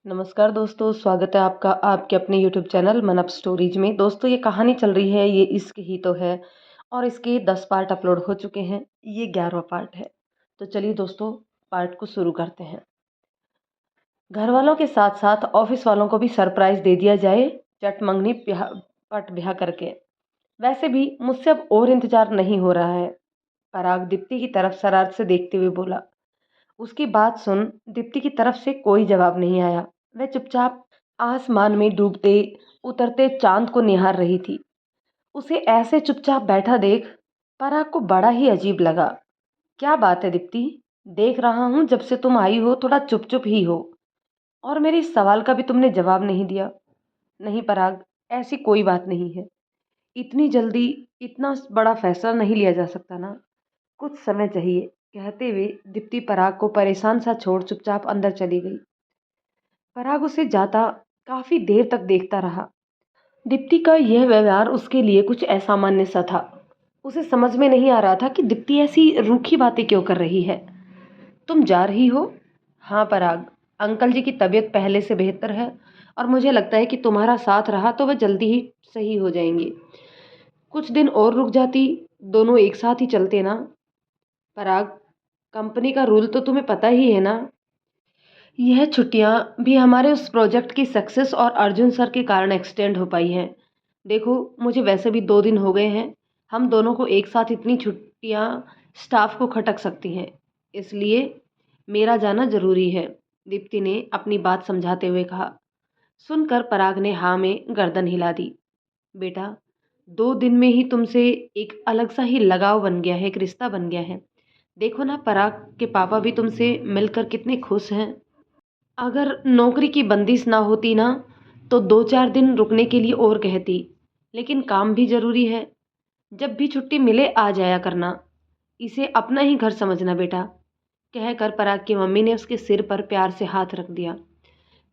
नमस्कार दोस्तों, स्वागत है आपका आपके अपने यूट्यूब चैनल मन अप स्टोरीज में। दोस्तों, ये कहानी चल रही है, ये इश्क ही तो है और इसके 10 पार्ट अपलोड हो चुके हैं। ये 11वां पार्ट है। तो चलिए दोस्तों, पार्ट को शुरू करते हैं। घर वालों के साथ साथ ऑफिस वालों को भी सरप्राइज दे दिया जाए, चट मंगनी पट ब्याह करके। वैसे भी मुझसे अब और इंतजार नहीं हो रहा है। पराग दीप्ति की तरफ शरारत से देखते हुए बोला। उसकी बात सुन दीप्ति की तरफ से कोई जवाब नहीं आया। वह चुपचाप आसमान में डूबते उतरते चांद को निहार रही थी। उसे ऐसे चुपचाप बैठा देख पराग को बड़ा ही अजीब लगा। क्या बात है दीप्ति? देख रहा हूं जब से तुम आई हो थोड़ा चुप चुप ही हो, और मेरे इस सवाल का भी तुमने जवाब नहीं दिया। नहीं पराग, ऐसी कोई बात नहीं है। इतनी जल्दी इतना बड़ा फैसला नहीं लिया जा सकता ना। कुछ समय चाहिए। कहते हुए दीप्ति पराग को परेशान सा छोड़ चुपचाप अंदर चली गई। पराग उसे जाता काफी देर तक देखता रहा। दीप्ति का यह व्यवहार उसके लिए कुछ असामान्य सा था। उसे समझ में नहीं आ रहा था कि दीप्ति ऐसी रूखी बातें क्यों कर रही है। तुम जा रही हो? हाँ पराग, अंकल जी की तबीयत पहले से बेहतर है और मुझे लगता है कि तुम्हारा साथ रहा तो वह जल्दी ही सही हो जाएंगे। कुछ दिन और रुक जाती, दोनों एक साथ ही चलते ना। पराग, कंपनी का रूल तो तुम्हें पता ही है ना। यह छुट्टियां भी हमारे उस प्रोजेक्ट की सक्सेस और अर्जुन सर के कारण एक्सटेंड हो पाई हैं। देखो, मुझे वैसे भी 2 दिन हो गए हैं। हम दोनों को एक साथ इतनी छुट्टियां स्टाफ को खटक सकती हैं, इसलिए मेरा जाना जरूरी है, दीप्ति ने अपनी बात समझाते हुए कहा। सुनकर पराग ने हाँ में गर्दन हिला दी। बेटा, 2 दिन में ही तुमसे एक अलग सा ही लगाव बन गया है, एक रिश्ता बन गया है। देखो ना, पराग के पापा भी तुमसे मिलकर कितने खुश हैं। अगर नौकरी की बंदिश ना होती ना, तो 2-4 दिन रुकने के लिए और कहती, लेकिन काम भी जरूरी है। जब भी छुट्टी मिले आ जाया करना। इसे अपना ही घर समझना बेटा, कहकर पराग की मम्मी ने उसके सिर पर प्यार से हाथ रख दिया।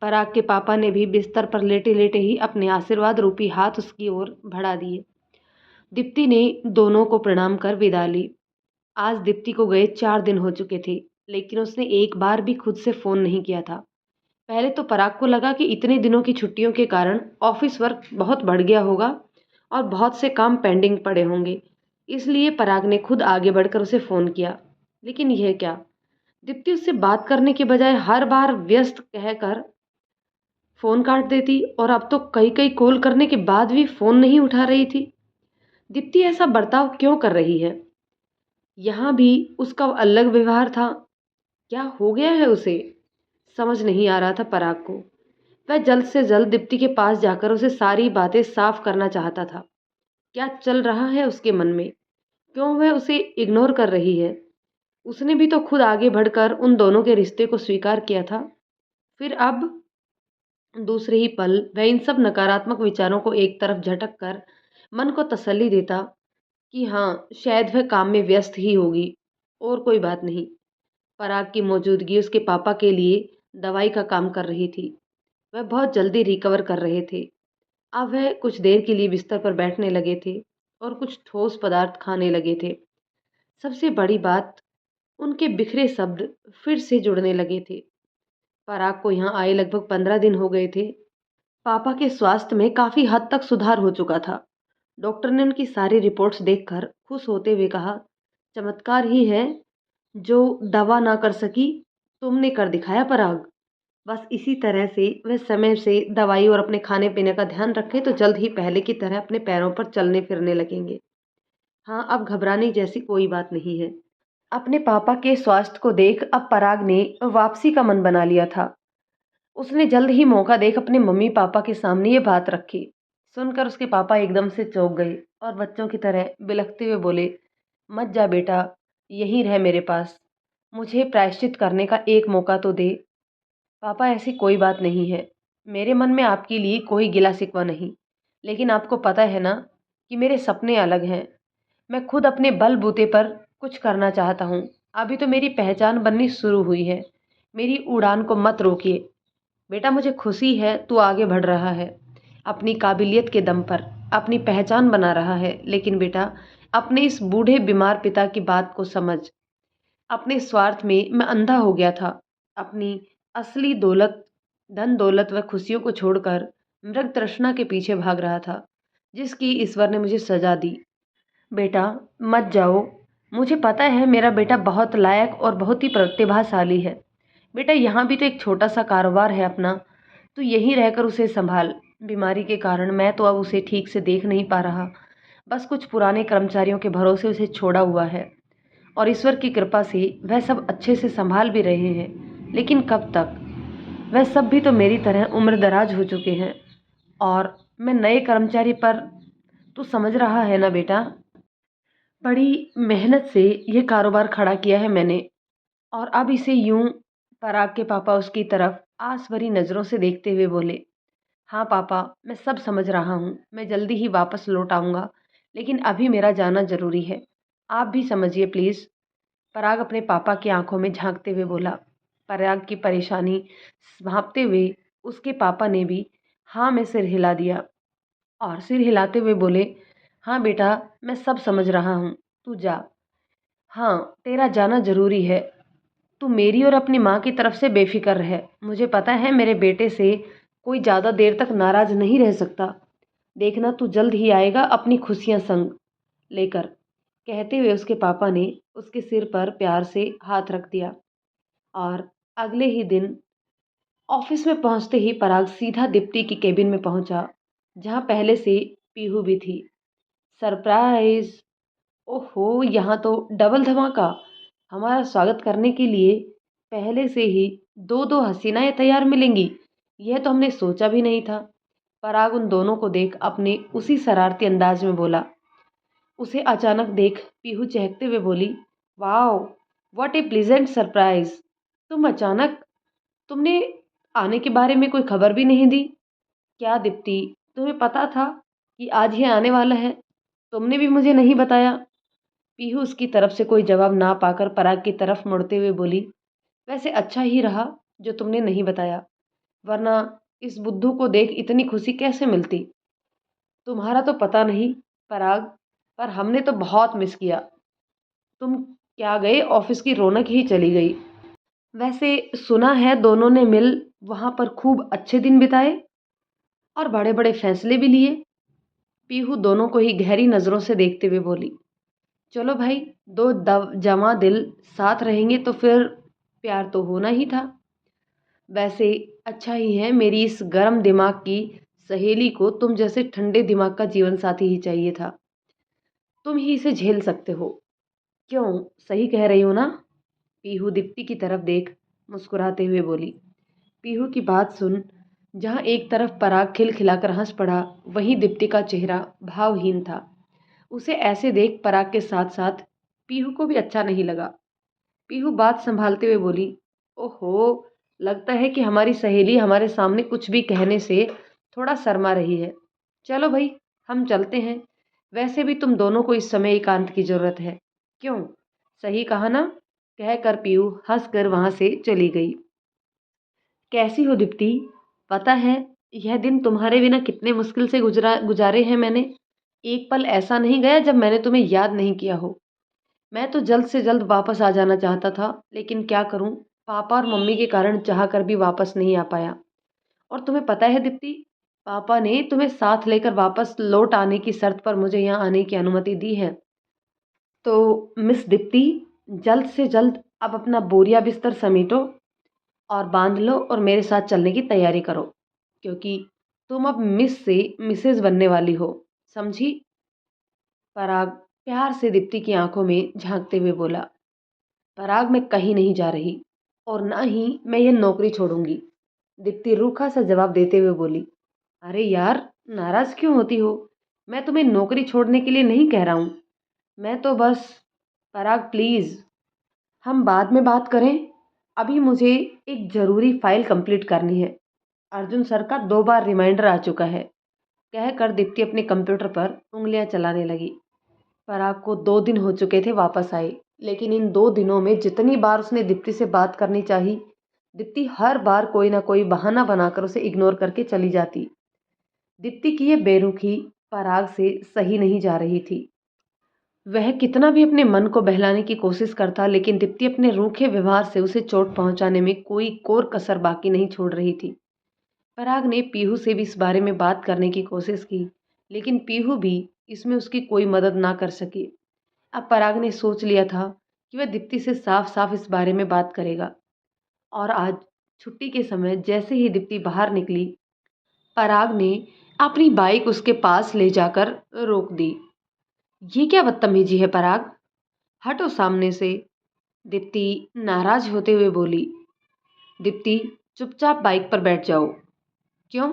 पराग के पापा ने भी बिस्तर पर लेटे लेटे ही अपने आशीर्वाद रूपी हाथ उसकी ओर बढ़ा दिए। दीप्ति ने दोनों को प्रणाम कर विदा ली। आज दीप्ति को गए 4 दिन हो चुके थे, लेकिन उसने एक बार भी खुद से फोन नहीं किया था। पहले तो पराग को लगा कि इतने दिनों की छुट्टियों के कारण ऑफिस वर्क बहुत बढ़ गया होगा और बहुत से काम पेंडिंग पड़े होंगे, इसलिए पराग ने खुद आगे बढ़कर उसे फ़ोन किया। लेकिन यह क्या, दीप्ति उससे बात करने के बजाय हर बार व्यस्त कहकर फ़ोन काट देती, और अब तो कई कई कॉल करने के बाद भी फ़ोन नहीं उठा रही थी। दीप्ति ऐसा बर्ताव क्यों कर रही है? यहाँ भी उसका अलग व्यवहार था। क्या हो गया है उसे? समझ नहीं आ रहा था पराग को। वह जल्द से जल्द दीप्ति के पास जाकर उसे सारी बातें साफ करना चाहता था। क्या चल रहा है उसके मन में? क्यों वह उसे इग्नोर कर रही है? उसने भी तो खुद आगे बढ़कर उन दोनों के रिश्ते को स्वीकार किया था। फिर अब दूसरे ही पल वह इन सब नकारात्मक विचारों को एक तरफ झटक कर मन को तसल्ली देता कि हाँ, शायद वह काम में व्यस्त ही होगी और कोई बात नहीं। पराग की मौजूदगी उसके पापा के लिए दवाई का काम कर रही थी। वह बहुत जल्दी रिकवर कर रहे थे। अब वह कुछ देर के लिए बिस्तर पर बैठने लगे थे और कुछ ठोस पदार्थ खाने लगे थे। सबसे बड़ी बात, उनके बिखरे शब्द फिर से जुड़ने लगे थे। पराग को यहाँ आए लगभग 15 दिन हो गए थे। पापा के स्वास्थ्य में काफी हद तक सुधार हो चुका था। डॉक्टर ने उनकी सारी रिपोर्ट्स देखकर खुश होते हुए कहा, चमत्कार ही है, जो दवा ना कर सकी तुमने कर दिखाया पराग। बस इसी तरह से वह समय से दवाई और अपने खाने पीने का ध्यान रखें तो जल्द ही पहले की तरह अपने पैरों पर चलने फिरने लगेंगे। हाँ, अब घबराने जैसी कोई बात नहीं है। अपने पापा के स्वास्थ्य को देख अब पराग ने वापसी का मन बना लिया था। उसने जल्द ही मौका देख अपने मम्मी पापा के सामने ये बात रखी। सुनकर उसके पापा एकदम से चौंक गए और बच्चों की तरह बिलखते हुए बोले, मत जा बेटा, यहीं रह मेरे पास। मुझे प्रायश्चित करने का एक मौका तो दे। पापा, ऐसी कोई बात नहीं है। मेरे मन में आपके लिए कोई गिला शिकवा नहीं, लेकिन आपको पता है ना कि मेरे सपने अलग हैं। मैं खुद अपने बलबूते पर कुछ करना चाहता हूँ। अभी तो मेरी पहचान बननी शुरू हुई है। मेरी उड़ान को मत रोकिए। बेटा, मुझे खुशी है तू आगे बढ़ रहा है, अपनी काबिलियत के दम पर अपनी पहचान बना रहा है। लेकिन बेटा, अपने इस बूढ़े बीमार पिता की बात को समझ। अपने स्वार्थ में मैं अंधा हो गया था। अपनी असली दौलत धन दौलत व खुशियों को छोड़कर मृग तृष्णा के पीछे भाग रहा था, जिसकी ईश्वर ने मुझे सजा दी। बेटा, मत जाओ। मुझे पता है मेरा बेटा बहुत लायक और बहुत ही प्रतिभाशाली है। बेटा, यहाँ भी तो एक छोटा सा कारोबार है अपना, तो यहीं रहकर उसे संभाल। बीमारी के कारण मैं तो अब उसे ठीक से देख नहीं पा रहा। बस कुछ पुराने कर्मचारियों के भरोसे उसे छोड़ा हुआ है, और ईश्वर की कृपा से वह सब अच्छे से संभाल भी रहे हैं। लेकिन कब तक? वह सब भी तो मेरी तरह उम्र दराज हो चुके हैं, और मैं नए कर्मचारी पर, तू समझ रहा है ना बेटा। बड़ी मेहनत से ये कारोबार खड़ा किया है मैंने, और अब इसे यूं। पराग के पापा उसकी तरफ आस भरी नज़रों से देखते हुए बोले, हाँ पापा, मैं सब समझ रहा हूँ। मैं जल्दी ही वापस लौट आऊँगा, लेकिन अभी मेरा जाना ज़रूरी है। आप भी समझिए प्लीज़। पराग अपने पापा की आंखों में झांकते हुए बोला। पराग की परेशानी भांपते हुए उसके पापा ने भी हाँ में सिर हिला दिया, और सिर हिलाते हुए बोले, हाँ बेटा, मैं सब समझ रहा हूँ, तू जा। हाँ, तेरा जाना ज़रूरी है। तू मेरी और अपनी माँ की तरफ से बेफिक्र रह। मुझे पता है मेरे बेटे से कोई ज़्यादा देर तक नाराज़ नहीं रह सकता। देखना, तू जल्द ही आएगा अपनी खुशियाँ संग लेकर। कहते हुए उसके पापा ने उसके सिर पर प्यार से हाथ रख दिया, और अगले ही दिन ऑफिस में पहुंचते ही पराग सीधा दीप्ति की केबिन में पहुंचा, जहां पहले से पीहू भी थी। सरप्राइज! ओहो, यहाँ तो डबल धमाका! हमारा स्वागत करने के लिए पहले से ही दो दो हसीनाएं तैयार मिलेंगी, यह तो हमने सोचा भी नहीं था। पराग उन दोनों को देख अपने उसी शरारती अंदाज में बोला। उसे अचानक देख पीहू चहकते हुए बोली, wow, what A pleasant surprise! तुम अचानक, तुमने आने के बारे में कोई खबर भी नहीं दी क्या दीप्ति? तुम्हें पता था कि आज ही आने वाला है? तुमने भी मुझे नहीं बताया। पीहू उसकी तरफ से कोई जवाब ना पाकर पराग की तरफ मुड़ते हुए बोली, वैसे अच्छा ही रहा जो तुमने नहीं बताया, वरना इस बुद्धू को देख इतनी खुशी कैसे मिलती। तुम्हारा तो पता नहीं पराग, पर हमने तो बहुत मिस किया। तुम क्या गए, ऑफिस की रौनक ही चली गई। वैसे सुना है दोनों ने मिल वहां पर खूब अच्छे दिन बिताए और बड़े बड़े फैसले भी लिए। पीहू दोनों को ही गहरी नजरों से देखते हुए बोली, चलो भाई, दो जमा दिल साथ रहेंगे तो फिर प्यार तो होना ही था। वैसे अच्छा ही है, मेरी इस गर्म दिमाग की सहेली को तुम जैसे ठंडे दिमाग का जीवन साथी ही चाहिए था। तुम ही इसे झेल सकते हो। क्यों, सही कह रही हो ना? पीहू दीप्ति की तरफ देख मुस्कुराते हुए बोली। पीहू की बात सुन जहां एक तरफ पराग खिलखिलाकर हंस पड़ा, वहीं दीप्ति का चेहरा भावहीन था। उसे ऐसे देख पराग के साथ साथ पीहू को भी अच्छा नहीं लगा। पीहू बात संभालते हुए बोली, ओहो, लगता है कि हमारी सहेली हमारे सामने कुछ भी कहने से थोड़ा शर्मा रही है। चलो भाई, हम चलते हैं। वैसे भी तुम दोनों को इस समय एकांत की जरूरत है। क्यों, सही कहा ना? कहकर पीहू हंसकर वहां से चली गई। कैसी हो दीप्ति? पता है यह दिन तुम्हारे बिना कितने मुश्किल से गुजारे हैं मैंने। एक पल ऐसा नहीं गया जब मैंने तुम्हें याद नहीं किया हो। मैं तो जल्द से जल्द वापस आ जाना चाहता था, लेकिन क्या करूं, पापा और मम्मी के कारण चाह कर भी वापस नहीं आ पाया। और तुम्हें पता है दीप्ति, पापा ने तुम्हें साथ लेकर वापस लौट आने की शर्त पर मुझे यहाँ आने की अनुमति दी है। तो मिस दीप्ति, जल्द से जल्द अब अपना बोरिया बिस्तर समेटो और बांध लो और मेरे साथ चलने की तैयारी करो, क्योंकि तुम अब मिस से मिसेज बनने वाली हो, समझी? पराग प्यार से दीप्ति की आंखों में झांकते हुए बोला। पराग, मैं कहीं नहीं जा रही, और ना ही मैं ये नौकरी छोड़ूंगी। दीप्ति रूखा सा जवाब देते हुए बोली। अरे यार, नाराज क्यों होती हो? मैं तुम्हें नौकरी छोड़ने के लिए नहीं कह रहा हूं। मैं तो बस, पराग प्लीज, हम बाद में बात करें। अभी मुझे एक जरूरी फाइल कंप्लीट करनी है। अर्जुन सर का 2 बार रिमाइंडर आ चुका है। कहकर दीप्ति अपने कंप्यूटर पर उंगलियां चलाने लगी। पराग को 2 दिन हो चुके थे वापस आए, लेकिन इन 2 दिनों में जितनी बार उसने दीप्ति से बात करनी चाही, दीप्ति हर बार कोई ना कोई बहाना बनाकर उसे इग्नोर करके चली जाती। दीप्ति की ये बेरुखी पराग से सही नहीं जा रही थी। वह कितना भी अपने मन को बहलाने की कोशिश करता, लेकिन दीप्ति अपने रूखे व्यवहार से उसे चोट पहुंचाने में कोई कोर कसर बाकी नहीं छोड़ रही थी। पराग ने पीहू से भी इस बारे में बात करने की कोशिश की, लेकिन पीहू भी इसमें उसकी कोई मदद ना कर सकी। अब पराग ने सोच लिया था कि वह दीप्ति से साफ-साफ इस बारे में बात करेगा। और आज छुट्टी के समय जैसे ही दीप्ति बाहर निकली, पराग ने अपनी बाइक उसके पास ले जाकर रोक दी। ये क्या बदतमीजी है पराग? हटो सामने से। दीप्ति नाराज होते हुए बोली। दीप्ति, चुपचाप बाइक पर बैठ जाओ। क्यों?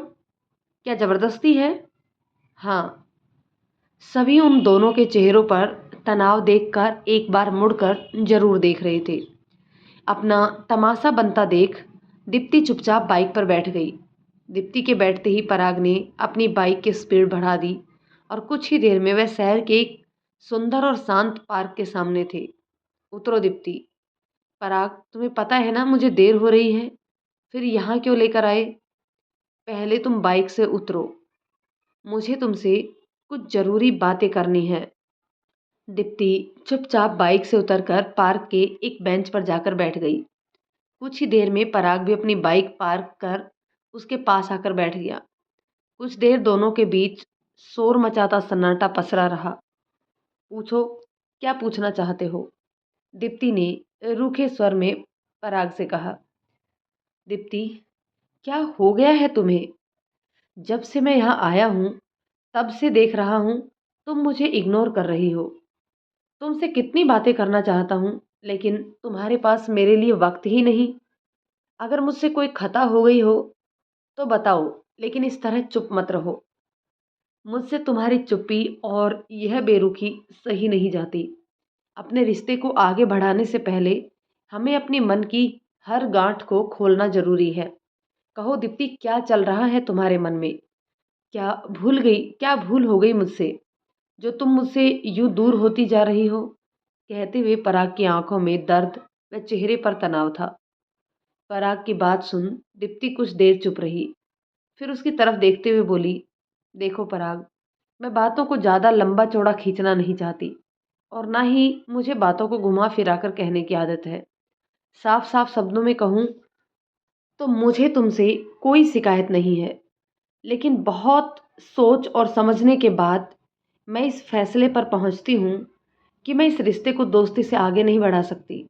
क्या जबरदस्ती है? हाँ। सभी उन दोनों के चेहरों पर तनाव देखकर एक बार मुड़कर जरूर देख रहे थे। अपना तमाशा बनता देख दीप्ति चुपचाप बाइक पर बैठ गई। दीप्ति के बैठते ही पराग ने अपनी बाइक की स्पीड बढ़ा दी और कुछ ही देर में वह शहर के एक सुंदर और शांत पार्क के सामने थे। उतरो दीप्ति। पराग, तुम्हें पता है ना मुझे देर हो रही है, फिर यहाँ क्यों लेकर आए? पहले तुम बाइक से उतरो, मुझे तुमसे कुछ जरूरी बातें करनी है। दीप्ति चुपचाप बाइक से उतरकर पार्क के एक बेंच पर जाकर बैठ गई। कुछ ही देर में पराग भी अपनी बाइक पार्क कर उसके पास आकर बैठ गया। कुछ देर दोनों के बीच शोर मचाता सन्नाटा पसरा रहा। पूछो, क्या पूछना चाहते हो? दीप्ति ने रूखे स्वर में पराग से कहा। दीप्ति, क्या हो गया है तुम्हें? जब से मैं यहाँ आया हूँ तब से देख रहा हूँ तुम मुझे इग्नोर कर रही हो। तुमसे कितनी बातें करना चाहता हूँ, लेकिन तुम्हारे पास मेरे लिए वक्त ही नहीं। अगर मुझसे कोई खता हो गई हो तो बताओ, लेकिन इस तरह चुप मत रहो। मुझसे तुम्हारी चुप्पी और यह बेरुखी सही नहीं जाती। अपने रिश्ते को आगे बढ़ाने से पहले हमें अपने मन की हर गांठ को खोलना जरूरी है। कहो दीप्ति, क्या चल रहा है तुम्हारे मन में? क्या भूल हो गई मुझसे, जो तुम मुझसे यूं दूर होती जा रही हो? कहते हुए पराग की आंखों में दर्द व चेहरे पर तनाव था। पराग की बात सुन दीप्ति कुछ देर चुप रही, फिर उसकी तरफ देखते हुए बोली। देखो पराग, मैं बातों को ज़्यादा लंबा चौड़ा खींचना नहीं चाहती, और ना ही मुझे बातों को घुमा फिरा कर कहने की आदत है। साफ साफ शब्दों में कहूँ तो मुझे तुमसे कोई शिकायत नहीं है, लेकिन बहुत सोच और समझने के बाद मैं इस फैसले पर पहुंचती हूँ कि मैं इस रिश्ते को दोस्ती से आगे नहीं बढ़ा सकती।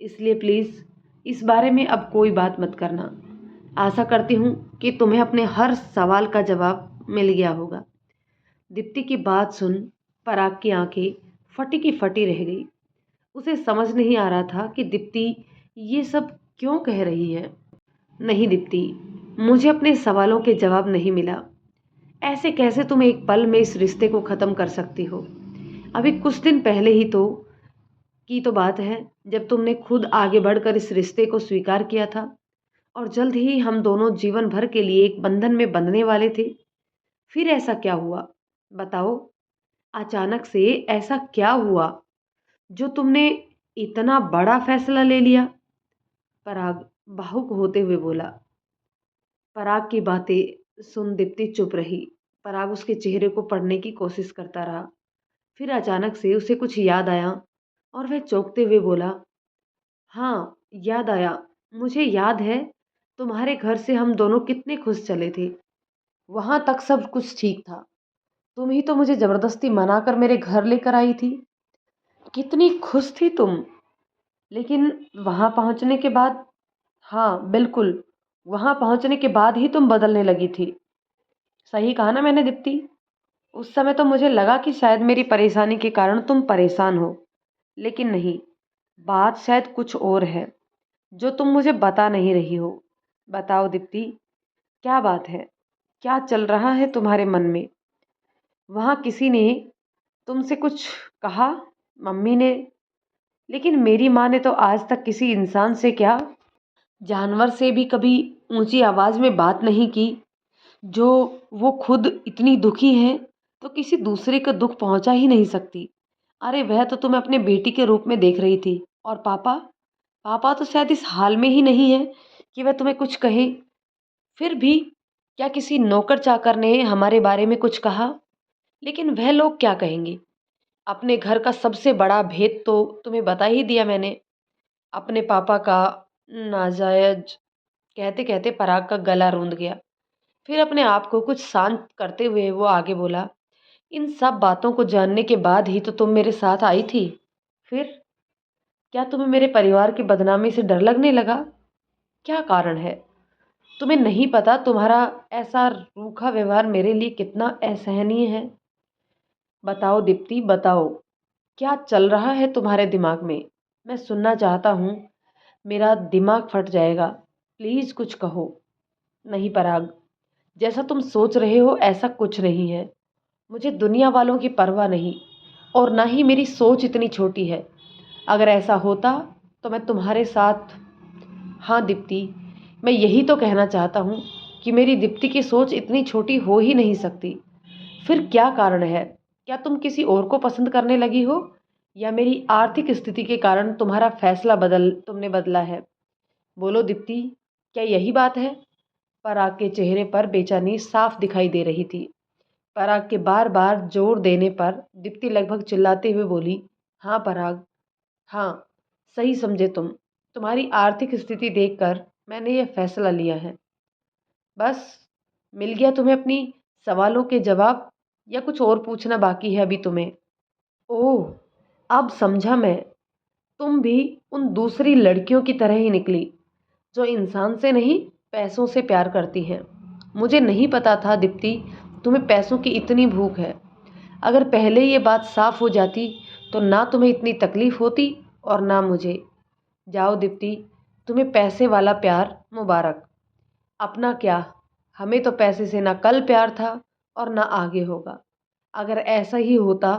इसलिए प्लीज़ इस बारे में अब कोई बात मत करना। आशा करती हूँ कि तुम्हें अपने हर सवाल का जवाब मिल गया होगा। दीप्ति की बात सुन पराग की आंखें फटी की फटी रह गई। उसे समझ नहीं आ रहा था कि दीप्ति ये सब क्यों कह रही है। नहीं दीप्ति, मुझे अपने सवालों के जवाब नहीं मिला। ऐसे कैसे तुम एक पल में इस रिश्ते को ख़त्म कर सकती हो? अभी कुछ दिन पहले ही तो बात है जब तुमने खुद आगे बढ़कर इस रिश्ते को स्वीकार किया था, और जल्द ही हम दोनों जीवन भर के लिए एक बंधन में बंधने वाले थे। फिर ऐसा क्या हुआ? बताओ, अचानक से ऐसा क्या हुआ जो तुमने इतना बड़ा फैसला ले लिया? पराग भावुक होते हुए बोला। पराग की बातें सुन दीप्ति चुप रही। पराग उसके चेहरे को पढ़ने की कोशिश करता रहा। फिर अचानक से उसे कुछ याद आया और वह चौंकते हुए बोला। हाँ, याद आया। मुझे याद है तुम्हारे घर से हम दोनों कितने खुश चले थे। वहां तक सब कुछ ठीक था। तुम ही तो मुझे जबरदस्ती मनाकर मेरे घर लेकर आई थी। कितनी खुश थी तुम। लेकिन वहां पहुंचने के बाद, हाँ बिल्कुल, वहां पहुंचने के बाद ही तुम बदलने लगी थी। सही कहा ना मैंने दीप्ति? उस समय तो मुझे लगा कि शायद मेरी परेशानी के कारण तुम परेशान हो, लेकिन नहीं, बात शायद कुछ और है जो तुम मुझे बता नहीं रही हो। बताओ दीप्ति, क्या बात है? क्या चल रहा है तुम्हारे मन में? वहाँ किसी ने तुमसे कुछ कहा? मम्मी ने? लेकिन मेरी माँ ने तो आज तक किसी इंसान से क्या, जानवर से भी कभी ऊंची आवाज़ में बात नहीं की। जो वो खुद इतनी दुखी हैं तो किसी दूसरे को दुख पहुंचा ही नहीं सकती। अरे वह तो तुम्हें अपने बेटी के रूप में देख रही थी। और पापा, पापा तो शायद इस हाल में ही नहीं है कि वह तुम्हें कुछ कहे। फिर भी क्या किसी नौकर चाकर ने हमारे बारे में कुछ कहा? लेकिन वह लोग क्या कहेंगे? अपने घर का सबसे बड़ा भेद तो तुम्हें बता ही दिया मैंने, अपने पापा का नाजायज। कहते कहते पराग का गला रूंध गया। फिर अपने आप को कुछ शांत करते हुए वो आगे बोला, इन सब बातों को जानने के बाद ही तो तुम मेरे साथ आई थी। फिर क्या तुम्हें मेरे परिवार की बदनामी से डर लगने लगा? क्या कारण है? तुम्हें नहीं पता तुम्हारा ऐसा रूखा व्यवहार मेरे लिए कितना असहनीय है? बताओ दीप्ति, बताओ, क्या चल रहा है तुम्हारे दिमाग में? मैं सुनना चाहता हूँ। मेरा दिमाग फट जाएगा। प्लीज कुछ कहो। नहीं पराग, जैसा तुम सोच रहे हो ऐसा कुछ नहीं है। मुझे दुनिया वालों की परवाह नहीं, और ना ही मेरी सोच इतनी छोटी है। अगर ऐसा होता तो मैं तुम्हारे साथ। हाँ दीप्ति, मैं यही तो कहना चाहता हूँ कि मेरी दीप्ति की सोच इतनी छोटी हो ही नहीं सकती। फिर क्या कारण है? क्या तुम किसी और को पसंद करने लगी हो, या मेरी आर्थिक स्थिति के कारण तुम्हारा फैसला तुमने बदला है? बोलो दीप्ति, क्या यही बात है? पराग के चेहरे पर बेचैनी साफ दिखाई दे रही थी। पराग के बार बार जोर देने पर दीप्ति लगभग चिल्लाते हुए बोली, हाँ पराग, हाँ, सही समझे तुम। तुम्हारी आर्थिक स्थिति देखकर मैंने यह फैसला लिया है। बस, मिल गया तुम्हें अपनी सवालों के जवाब, या कुछ और पूछना बाकी है अभी तुम्हें? ओह, अब समझा मैं। तुम भी उन दूसरी लड़कियों की तरह ही निकली, जो इंसान से नहीं, पैसों से प्यार करती हैं। मुझे नहीं पता था दीप्ति, तुम्हें पैसों की इतनी भूख है। अगर पहले ये बात साफ हो जाती तो ना तुम्हें इतनी तकलीफ होती और ना मुझे। जाओ दीप्ति, तुम्हें पैसे वाला प्यार मुबारक। अपना क्या, हमें तो पैसे से ना कल प्यार था और ना आगे होगा। अगर ऐसा ही होता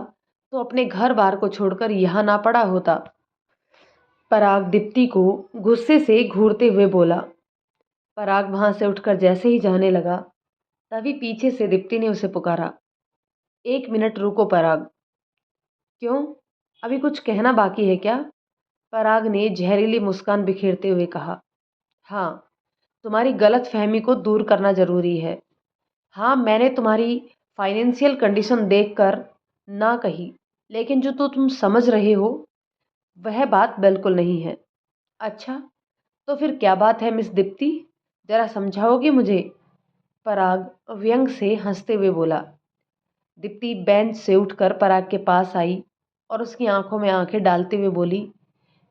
तो अपने घर बार को छोड़कर यहाँ ना पड़ा होता। पराग दीप्ति को गुस्से से घूरते हुए बोला। पराग वहां से उठकर जैसे ही जाने लगा, तभी पीछे से दीप्ति ने उसे पुकारा, एक मिनट रुको पराग। क्यों, अभी कुछ कहना बाकी है क्या? पराग ने जहरीली मुस्कान बिखेरते हुए कहा, हाँ, तुम्हारी गलत फहमी को दूर करना जरूरी है। हाँ, मैंने तुम्हारी फाइनेंशियल कंडीशन देखकर ना कही, लेकिन जो तो तुम समझ रहे हो वह बात बिल्कुल नहीं है। अच्छा, तो फिर क्या बात है मिस दीप्ति? जरा समझाओगे मुझे? पराग व्यंग से हंसते हुए बोला। दीप्ति बेंच से उठकर पराग के पास आई और उसकी आंखों में आंखें डालते हुए बोली,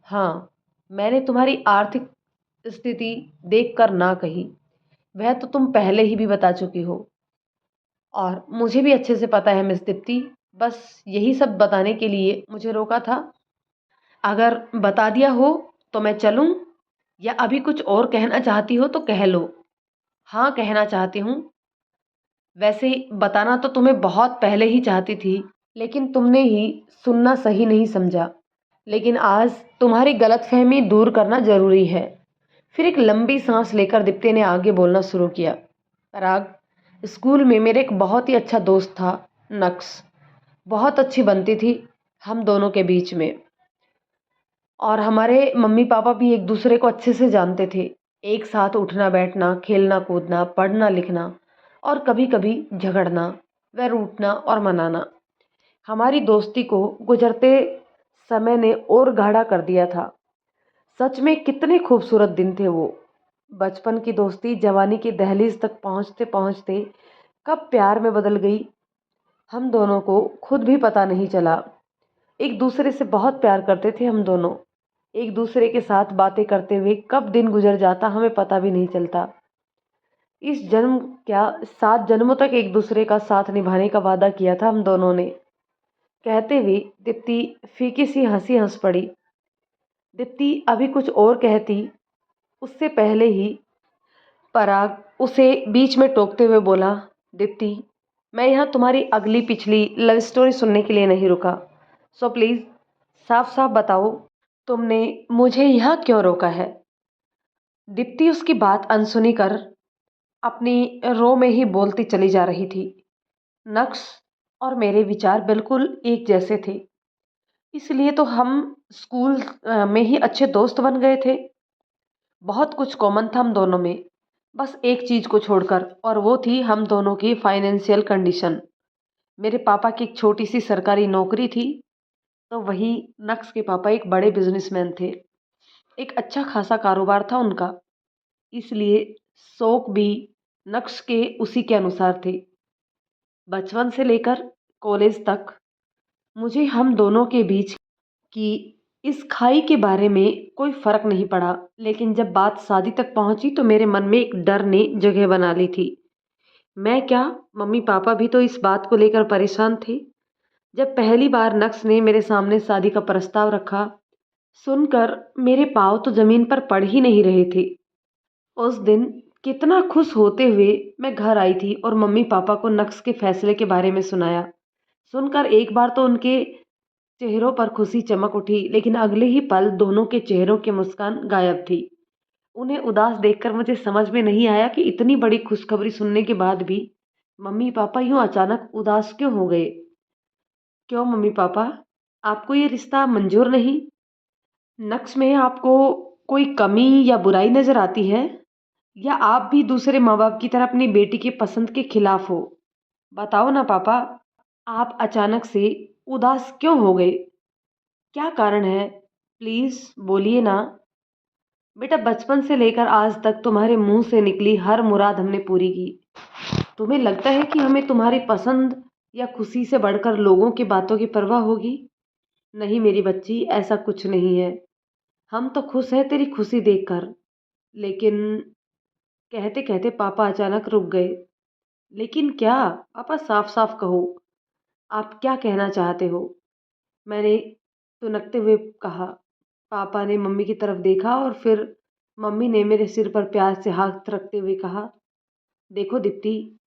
हाँ, मैंने तुम्हारी आर्थिक स्थिति देखकर ना कही। वह तो तुम पहले ही भी बता चुकी हो, और मुझे भी अच्छे से पता है मिस दीप्ति। बस यही सब बताने के लिए मुझे रोका था। अगर बता दिया हो तो मैं चलूं, या अभी कुछ और कहना चाहती हो तो कह लो। हाँ, कहना चाहती हूँ। वैसे बताना तो तुम्हें बहुत पहले ही चाहती थी, लेकिन तुमने ही सुनना सही नहीं समझा। लेकिन आज तुम्हारी गलतफहमी दूर करना जरूरी है। फिर एक लंबी सांस लेकर दीप्ति ने आगे बोलना शुरू किया। पराग, स्कूल में मेरे एक बहुत ही अच्छा दोस्त था, नक्स। बहुत अच्छी बनती थी हम दोनों के बीच में, और हमारे मम्मी पापा भी एक दूसरे को अच्छे से जानते थे। एक साथ उठना बैठना, खेलना कूदना, पढ़ना लिखना, और कभी कभी झगड़ना, व रूठना और मनाना हमारी दोस्ती को गुजरते समय ने और गाढ़ा कर दिया था। सच में कितने खूबसूरत दिन थे वो। बचपन की दोस्ती जवानी की दहलीज तक पहुंचते पहुंचते कब प्यार में बदल गई, हम दोनों को खुद भी पता नहीं चला। एक दूसरे से बहुत प्यार करते थे हम दोनों। एक दूसरे के साथ बातें करते हुए कब दिन गुजर जाता हमें पता भी नहीं चलता। इस जन्म क्या, 7 जन्मों तक एक दूसरे का साथ निभाने का वादा किया था हम दोनों ने। कहते हुए दीप्ति फीकी सी हंसी हंस पड़ी। दीप्ति अभी कुछ और कहती, उससे पहले ही पराग उसे बीच में टोकते हुए बोला, दीप्ति, मैं यहाँ तुम्हारी अगली पिछली लव स्टोरी सुनने के लिए नहीं रुका। सो प्लीज साफ साफ बताओ, तुमने मुझे यहाँ क्यों रोका है? दीप्ति उसकी बात अनसुनी कर अपनी रो में ही बोलती चली जा रही थी। नक्श और मेरे विचार बिल्कुल एक जैसे थे, इसलिए तो हम स्कूल में ही अच्छे दोस्त बन गए थे। बहुत कुछ कॉमन था हम दोनों में, बस एक चीज को छोड़कर, और वो थी हम दोनों की फाइनेंशियल कंडीशन। मेरे पापा की एक छोटी सी सरकारी नौकरी थी, तो वही नक्श के पापा एक बड़े बिजनेसमैन थे। एक अच्छा खासा कारोबार था उनका, इसलिए शौक भी नक्श के उसी के अनुसार थे। बचपन से लेकर कॉलेज तक मुझे हम दोनों के बीच की इस खाई के बारे में कोई फ़र्क नहीं पड़ा, लेकिन जब बात शादी तक पहुँची तो मेरे मन में एक डर ने जगह बना ली थी। मैं क्या, मम्मी-पापा भी तो इस बात को लेकर परेशान थे। जब पहली बार नक्श ने मेरे सामने शादी का प्रस्ताव रखा, सुनकर मेरे पाँव तो ज़मीन पर पड़ ही नहीं रहे थे। उस दिन कितना खुश होते हुए मैं घर आई थी और मम्मी-पापा को नक्श के फैसले के बारे में सुनाया। सुनकर एक बार तो उनके चेहरों पर खुशी चमक उठी, लेकिन अगले ही पल दोनों के चेहरों की मुस्कान गायब थी। उन्हें उदास देखकर मुझे समझ में नहीं आया कि इतनी बड़ी खुशखबरी सुनने के बाद भी मम्मी-पापा यूँ अचानक उदास क्यों हो गए? क्यों मम्मी-पापा, आपको ये रिश्ता मंज़ूर नहीं? नक्श में आपको कोई कमी या बुराई नज़र आती है? या आप भी दूसरे माँ-बाप की तरह अपनी बेटी की पसंद के खिलाफ हो? बताओ ना पापा, आप अचानक से उदास क्यों हो गए? क्या कारण है? प्लीज़ बोलिए ना। बेटा, बचपन से लेकर आज तक तुम्हारे मुँह से निकली हर मुराद हमने पूरी की। तुम्हें लगता है कि हमें तुम्हारी पसंद या खुशी से बढ़कर लोगों की बातों की परवाह होगी? नहीं मेरी बच्ची, ऐसा कुछ नहीं है। हम तो खुश हैं तेरी खुशी देखकर। लेकिन कहते-कहते पापा अचानक रुक गए। लेकिन क्या? पापा साफ-साफ कहो, आप क्या कहना चाहते हो? मैंने तुनकते हुए कहा। पापा ने मम्मी की तरफ देखा और फिर मम्मी ने मेरे सिर पर प्यार से हाथ रखते हुए कहा, देखो दीप्ति,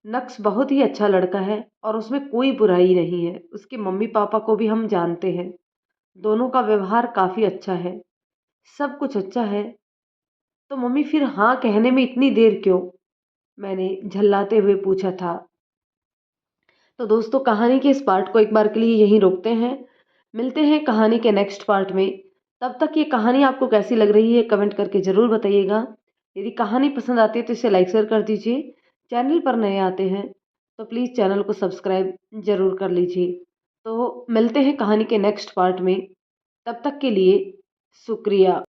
नक्श बहुत ही अच्छा लड़का है और उसमें कोई बुराई नहीं है। उसके मम्मी-पापा को भी हम जानते हैं। दोनों का व्यवहार काफ़ी अच्छा है। सब कुछ अच्छा है। तो मम्मी फिर हाँ कहने में इतनी देर क्यों? मैंने झल्लाते हुए पूछा था। तो दोस्तों, कहानी के इस पार्ट को एक बार के लिए यहीं रोकते हैं। मिलते हैं कहानी के नेक्स्ट पार्ट में। तब तक ये कहानी आपको कैसी लग रही है कमेंट करके ज़रूर बताइएगा। यदि कहानी पसंद आती है तो इसे लाइक शेयर कर दीजिए। चैनल पर नए आते हैं तो प्लीज़ चैनल को सब्सक्राइब ज़रूर कर लीजिए। तो मिलते हैं कहानी के नेक्स्ट पार्ट में। तब तक के लिए शुक्रिया।